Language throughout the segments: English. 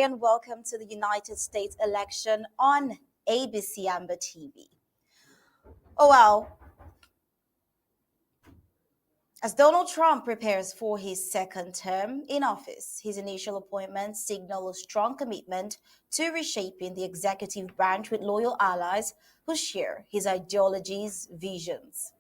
day and welcome to the United States election on ABC Amba TV. Oh well, as Donald Trump prepares for his second term in office, his initial appointment signaled a strong commitment to reshaping the executive branch with loyal allies who share his ideology's visions.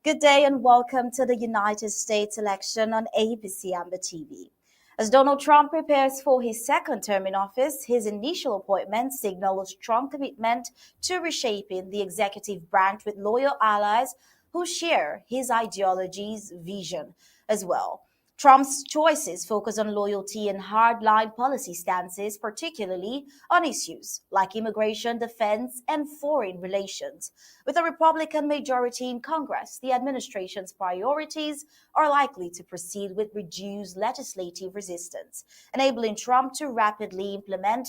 Good day and welcome to the United States election on ABC Amba TV. As Donald Trump prepares for his second term in office, his initial appointment signaled a strong commitment to reshaping the executive branch with loyal allies who share his ideology's vision as well. Trump's choices focus on loyalty and hardline policy stances, particularly on issues like immigration, defense, and foreign relations. With a Republican majority in Congress, the administration's priorities are likely to proceed with reduced legislative resistance, enabling Trump to rapidly implement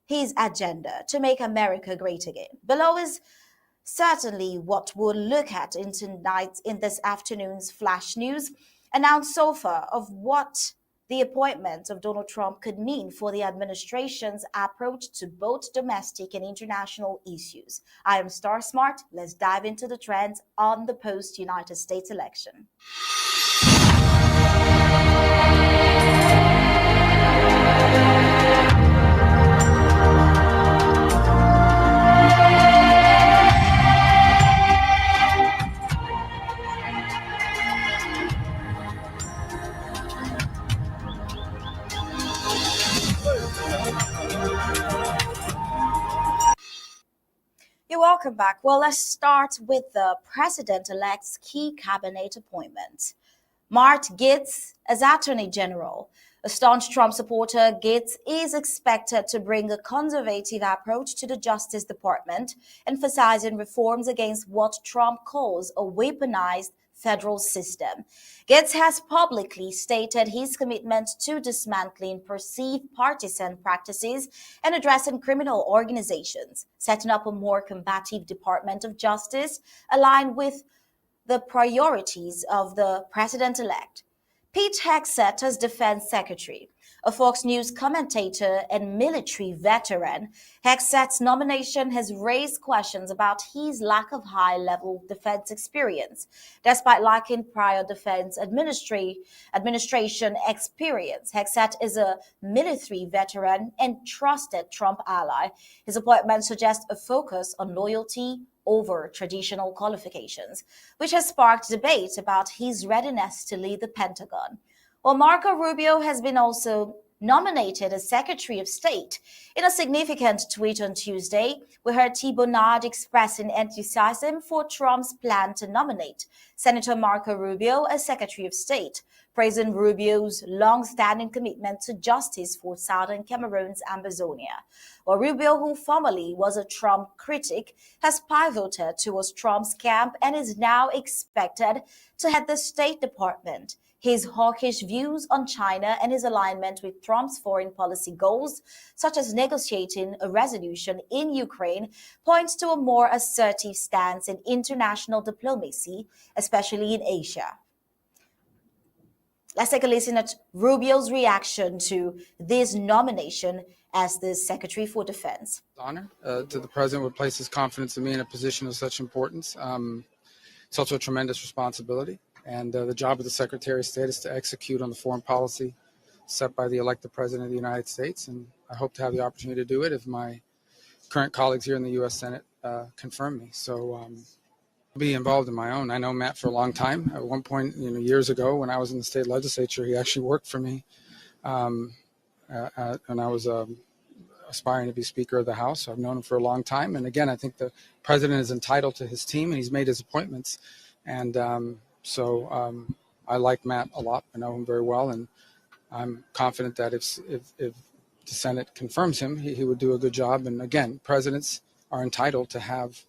his agenda to make America great again. Below is certainly what we'll look at in this afternoon's flash news, announced so far of what the appointment of Donald Trump could mean for the administration's approach to both domestic and international issues. I am Star Smart. Let's dive into the trends on the post-United States election. You're welcome back. Well, let's start with the president-elect's key cabinet appointment. Matt Gaetz as Attorney General. A staunch Trump supporter, Gaetz is expected to bring a conservative approach to the Justice Department, emphasizing reforms against what Trump calls a weaponized federal system. Gaetz has publicly stated his commitment to dismantling perceived partisan practices and addressing criminal organizations, setting up a more combative Department of Justice aligned with the priorities of the president-elect. Pete Hegseth as Defense Secretary. A Fox News commentator and military veteran, Hegseth's nomination has raised questions about his lack of high-level defense experience. Despite lacking prior defense administration experience, Hegseth is a military veteran and trusted Trump ally. His appointment suggests a focus on loyalty over traditional qualifications, which has sparked debate about his readiness to lead the Pentagon. While Marco Rubio has been also nominated as Secretary of State. In a significant tweet on Tuesday, we heard T. Bernard expressing enthusiasm for Trump's plan to nominate Senator Marco Rubio as Secretary of State, praising Rubio's long-standing commitment to justice for southern Cameroon's Amazonia. While Rubio, who formerly was a Trump critic, has pivoted towards Trump's camp and is now expected to head the State Department. His hawkish views on China and his alignment with Trump's foreign policy goals, such as negotiating a resolution in Ukraine, points to a more assertive stance in international diplomacy, especially in Asia. Let's take a listen at Rubio's reaction to this nomination as the Secretary for Defense. Honor to the President would place his confidence in me in a position of such importance. It's also a tremendous responsibility. And the job of the Secretary of State is to execute on the foreign policy set by the elected President of the United States. And I hope to have the opportunity to do it if my current colleagues here in the U.S. Senate confirm me. So I'll be involved in my own. I know Matt for a long time. At one point, years ago when I was in the state legislature, he actually worked for me. And I was aspiring to be Speaker of the House. So I've known him for a long time. And again, I think the President is entitled to his team, and he's made his appointments. And I like Matt a lot. I know him very well, and I'm confident that if the Senate confirms him, he would do a good job. And again, presidents are entitled to have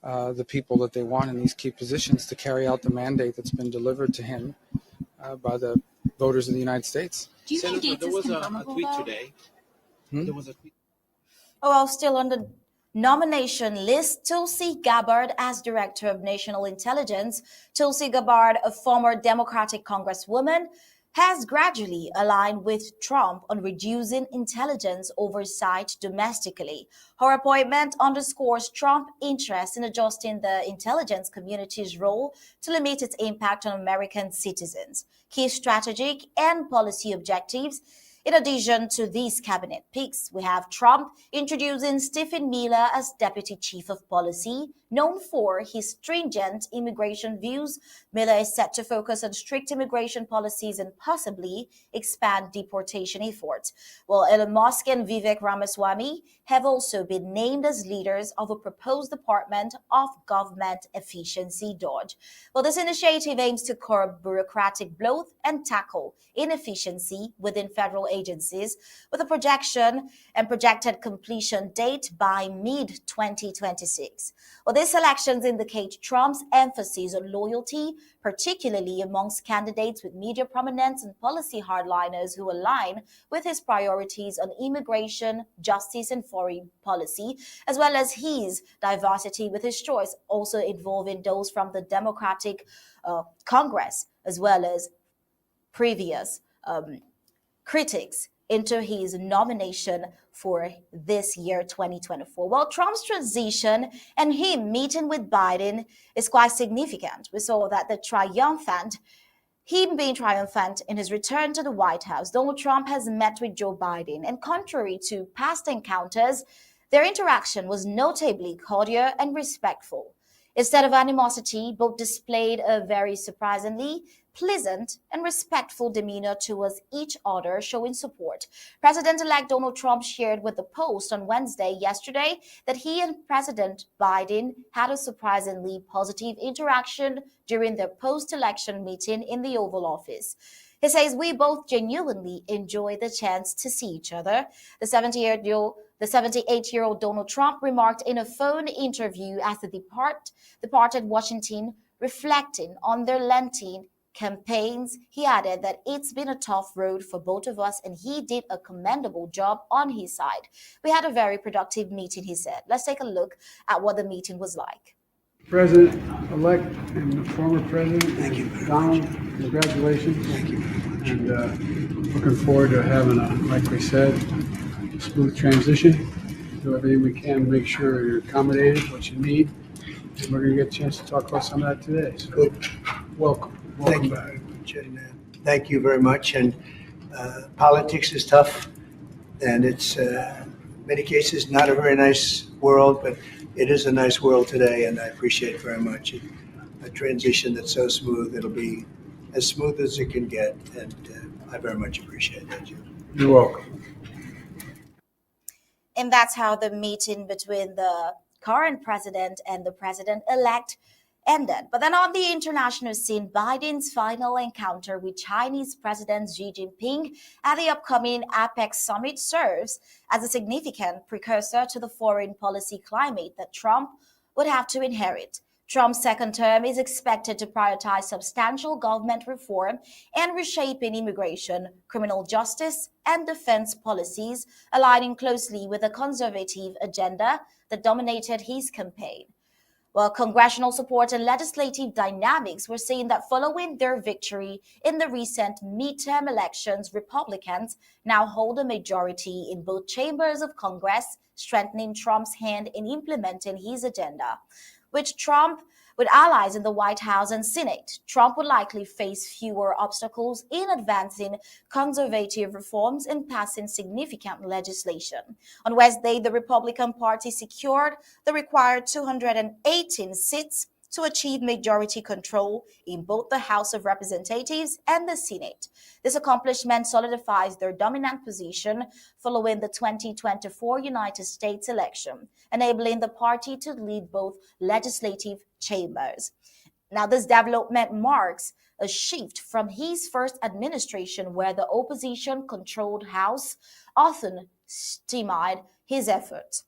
the people that they want in these key positions to carry out the mandate that's been delivered to him by the voters of the United States. Do you think Senator, Gates there was is a confirmable, tweet though? today. Hmm? There was a tweet. Oh, well, still on the nomination list, Tulsi Gabbard as Director of National Intelligence. Tulsi Gabbard, a former Democratic Congresswoman, has gradually aligned with Trump on reducing intelligence oversight domestically. Her appointment underscores Trump's interest in adjusting the intelligence community's role to limit its impact on American citizens. Key strategic and policy objectives. In addition to these cabinet picks, we have Trump introducing Stephen Miller as Deputy Chief of Policy. Known for his stringent immigration views, Miller is set to focus on strict immigration policies and possibly expand deportation efforts. While Elon Musk and Vivek Ramaswamy have also been named as leaders of a proposed Department of Government Efficiency DOGE. Well, this initiative aims to curb bureaucratic bloat and tackle inefficiency within federal agencies with a projection and projected completion date by mid-2026. Well, these elections indicate Trump's emphasis on loyalty, particularly amongst candidates with media prominence and policy hardliners who align with his priorities on immigration, justice, and foreign policy, as well as his diversity with his choice also involving those from the Democratic Congress, as well as previous critics into his nomination for this year 2024. Well, Trump's transition and him meeting with Biden is quite significant. We saw that him being triumphant in his return to the White House, Donald Trump has met with Joe Biden, and contrary to past encounters, their interaction was notably cordial and respectful. Instead of animosity, both displayed a very surprisingly pleasant and respectful demeanor towards each other, showing support. President-elect Donald Trump shared with the Post on Wednesday yesterday that he and President Biden had a surprisingly positive interaction during their post-election meeting in the Oval Office. He says, "We both genuinely enjoy the chance to see each other." The 78-year-old Donald Trump remarked in a phone interview as he departed Washington, reflecting on their lengthy campaigns. He added that it's been a tough road for both of us, and he did a commendable job on his side. "We had a very productive meeting," he said. Let's take a look at what the meeting was like. President-elect and former President. Thank you. Donald, congratulations. Thank you. And looking forward to having like we said, smooth transition. Do everything we can to make sure you're accommodated, what you need. And we're going to get a chance to talk about some of that today. So Good. welcome. Thank Welcome you back. very much. And, thank you very much. And politics is tough, and it's many cases not a very nice world, but it is a nice world today, and I appreciate it very much. A transition that's so smooth, it'll be as smooth as it can get, and I very much appreciate that, Jim. You're welcome. And that's how the meeting between the current president and the president-elect ended. But then on the international scene, Biden's final encounter with Chinese President Xi Jinping at the upcoming APEC summit serves as a significant precursor to the foreign policy climate that Trump would have to inherit. Trump's second term is expected to prioritize substantial government reform and reshaping immigration, criminal justice, and defense policies, aligning closely with the conservative agenda that dominated his campaign. Well, congressional support and legislative dynamics were saying that following their victory in the recent midterm elections, Republicans now hold a majority in both chambers of Congress, strengthening Trump's hand in implementing his agenda. With Trump With allies in the White House and Senate, Trump would likely face fewer obstacles in advancing conservative reforms and passing significant legislation. On Wednesday, the Republican Party secured the required 218 seats to achieve majority control in both the House of Representatives and the Senate. This accomplishment solidifies their dominant position following the 2024 United States election, enabling the party to lead both legislative chambers. Now, this development marks a shift from his first administration, where the opposition-controlled House often stymied his efforts.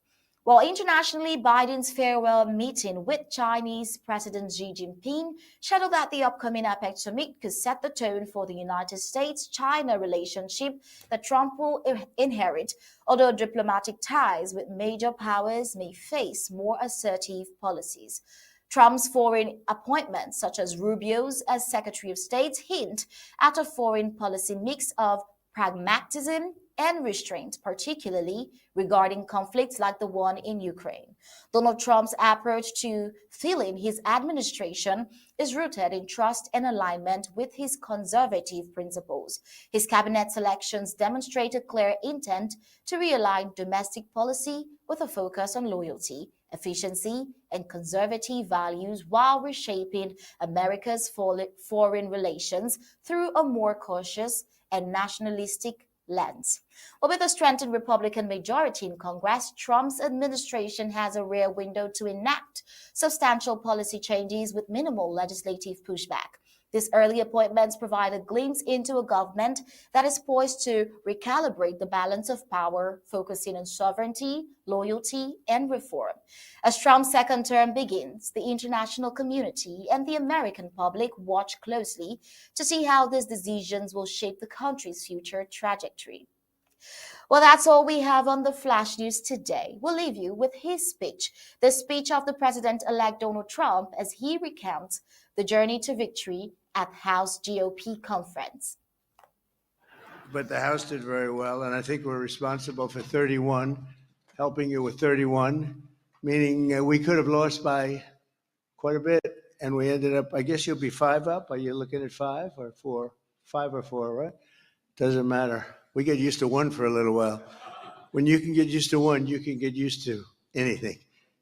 While internationally, Biden's farewell meeting with Chinese President Xi Jinping shadowed that the upcoming APEC summit could set the tone for the United States-China relationship that Trump will inherit, although diplomatic ties with major powers may face more assertive policies. Trump's foreign appointments, such as Rubio's as Secretary of State, hint at a foreign policy mix of pragmatism and restraint, particularly regarding conflicts like the one in Ukraine. Donald Trump's approach to filling his administration is rooted in trust and alignment with his conservative principles. His cabinet selections demonstrate a clear intent to realign domestic policy with a focus on loyalty, efficiency, and conservative values while reshaping America's foreign relations through a more cautious and nationalistic lens. Well, with a strengthened Republican majority in Congress, Trump's administration has a rare window to enact substantial policy changes with minimal legislative pushback. These early appointments provide a glimpse into a government that is poised to recalibrate the balance of power, focusing on sovereignty, loyalty, and reform. As Trump's second term begins, the international community and the American public watch closely to see how these decisions will shape the country's future trajectory. Well, that's all we have on the Flash News today. We'll leave you with his speech, the speech of the President-elect Donald Trump as he recounts the journey to victory at House GOP conference. But the House did very well, and I think we're responsible for 31, helping you with 31, meaning we could have lost by quite a bit, and we ended up, I guess you'll be 5 up. Are you looking at 5 or 4? 5 or 4, right? Doesn't matter. We get used to 1 for a little while. When you can get used to 1, you can get used to anything.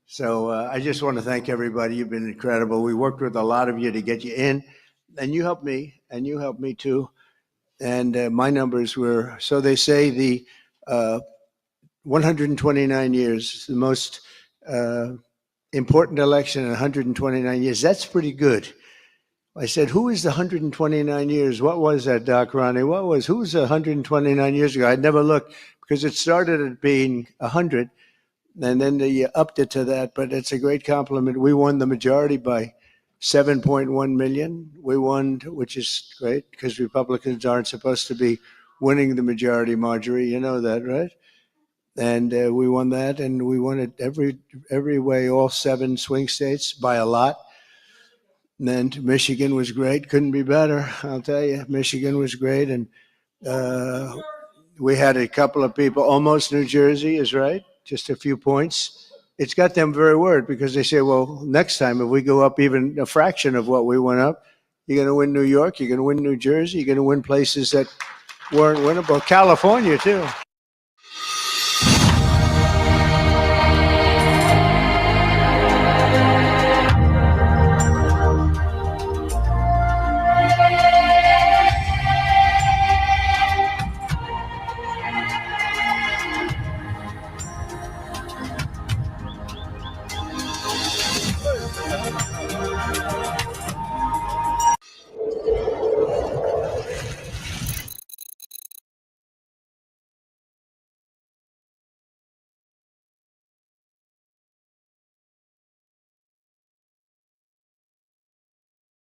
So I just want to thank everybody. You've been incredible. We worked with a lot of you to get you in, and you helped me, and you helped me too. And my numbers were, so they say, the 129 years, the most important election in 129 years. That's pretty good. I said, who is the 129 years? What was that, Doc Ronnie? Who was 129 years ago? I'd never looked because it started at being 100, and then they upped it to that, but it's a great compliment. We won the majority by 7.1 million. We won, which is great because Republicans aren't supposed to be winning the majority, Marjorie. You know that, right? And we won that, and we won it every way, all 7 swing states by a lot. And then Michigan was great. Couldn't be better, I'll tell you. Michigan was great. And we had a couple of people, almost New Jersey is right, just a few points. It's got them very worried because they say, well, next time if we go up even a fraction of what we went up, you're going to win New York, you're going to win New Jersey, you're going to win places that weren't winnable. California, too.